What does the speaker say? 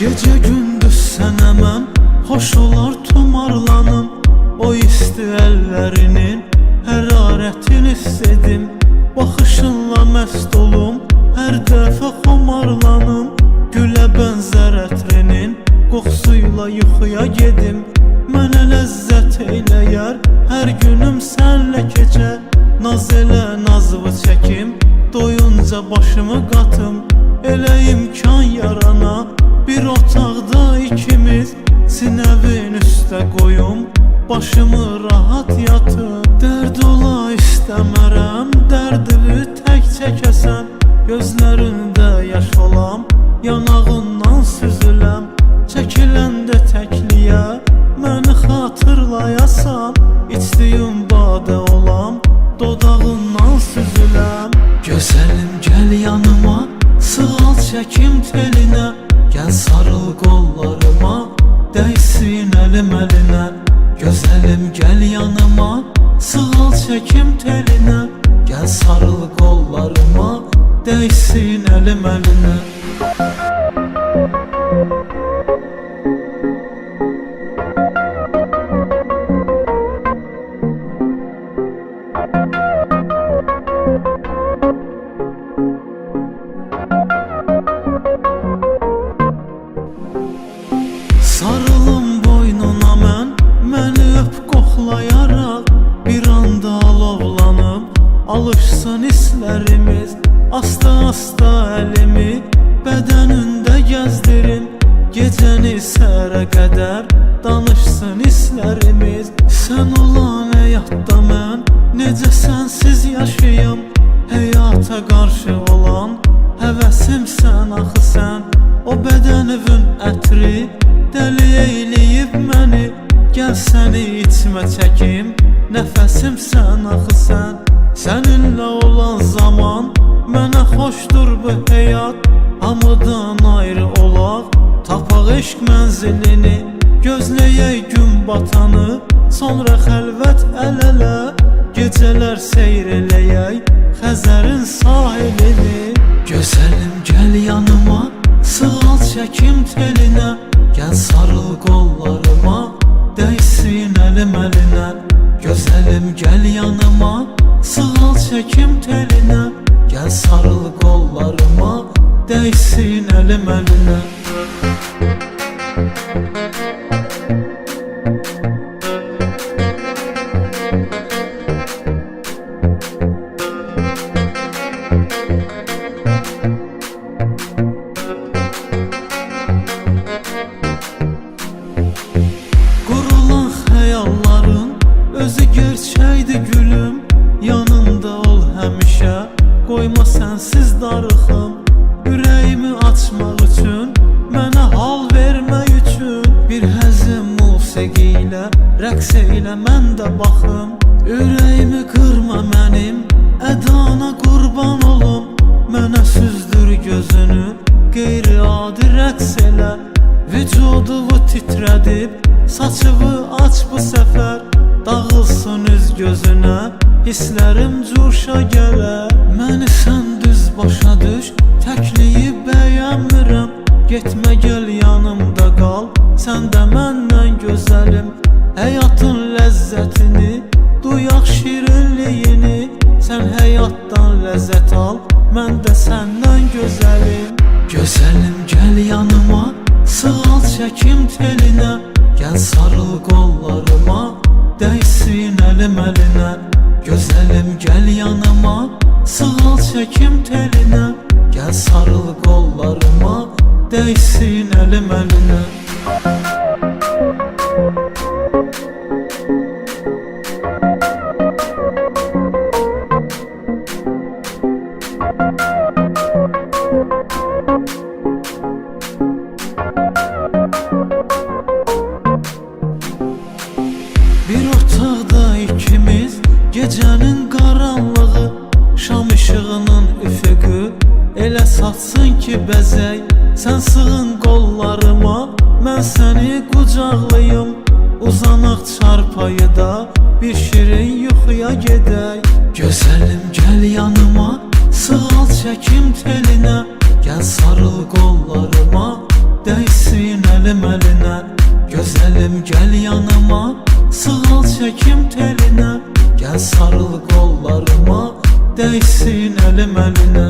Gece gündüz sen hemen hoş olar tumarlanım. O isti ellerinin hərarətini hissedim. Baxışınla məst olum, hər dəfə xomarlanım. Gülə bənzər ətrinin qoxusuyla yuxuya gedim. Mənə ləzzət eyləyər, hər günüm sənlə keçər. Naz elə nazımı çəkim, doyunca başımı qatım. Elə imkan yarana, bir otaqda ikimiz, sinəvin üstə qoyum, başımı rahat yatım. Dərd ola istəmərəm, dərdimi tək çəkəsən. Gözlərində yaş olam, yanağından süzüləm. Çəkiləndə təkliyə, məni xatırlayasan. İçdiyim badə olam, dodağından süzüləm. Gözəlim gəl yanıma, sığal çəkim telinə. Gəl sarıl qollarıma, dəysin əlim əlinə. Gözəlim gəl yanıma, sığal çəkim telinə. Gəl sarıl qollarıma, dəysin əlim əlinə. Sarılım boynuna mən, məni öp qoxlayaraq. Bir anda alovlanıb, alışsın hislərimiz. Asta-asta əlimi bədənində gəzdirim. Gecəni səhərə qədər danışsın hislərimiz. Sən olan həyatda mən necə sənsiz yaşayım. Həyata qarşı olan həvəsim sən axı sən. O bədənivin ətri dəli eyləyib məni. Gəl səni içmə çəkim, nəfəsim sən axı sən. Səninlə olan zaman mənə xoşdur bu həyat. Hamıdan ayrı olaq, tapaq eşq mənzilini. Gözləyək gün batanı, sonra xəlvət əl-ələ. Gecələr seyr eləyək Xəzərin sahilini. Gözəlim gəl yanıma, sığal çəkim telinə. Gəl sarıl qollarıma, dəysin əlim əlinə. Gözəlim gəl yanıma, sığal çəkim telinə. Gəl sarıl qollarıma, dəysin əlim əlinə. Qurulan xəyalların özü gerçəkdir gülüm. Yanımda ol həmişə, qoyma sənsiz darıxım. Ürəyimi açmaq üçün, mənə hal vermək üçün. Bir həzim musiqi ilə, rəqs eylə mən də baxım. Ürəyimi qırma mənim, ədana qurban olum. Mənə süzdür gözünü, qeyri-adi rəqs elə. Vücudumu titrədib, saçımı aç bu səfər. Dağılsın üz gözünə, hisslərim cuşa gələ. Məni sən düz başa düş, təkliyi bəyənmirəm. Getmə gəl yanımda qal, sən də məndən gözəlim. Həyatın ləzzətini, duyaq şirinliyini. Sən həyatdan ləzzət al, mən də səndən gözəlim. Gözəlim gəl yanıma, sığal çəkim telinə. Gəl sarıl qollarıma, dəysin əlim əlinə. Gözəlim gəl yanıma, sığal çəkim telinə. Gəl sarıl qollarıma, dəysin əlim əlinə. Bir otaqda ikimiz, gecənin qaranlığı. Şam işığının üfüqü elə satsın ki bəzək. Sən sığın qollarıma, mən səni qucaqlayım. Uzanaq çarpayıda, bir şirin yuxuya gedək. Gözəlim gəl yanıma, sığal çəkim telinə. Gəl sarıl qollarıma, Değsin elim eline. Gözəlim gel yanıma, sığal çəkim telinə. Gəl sarıl qollarıma, değsin elim eline.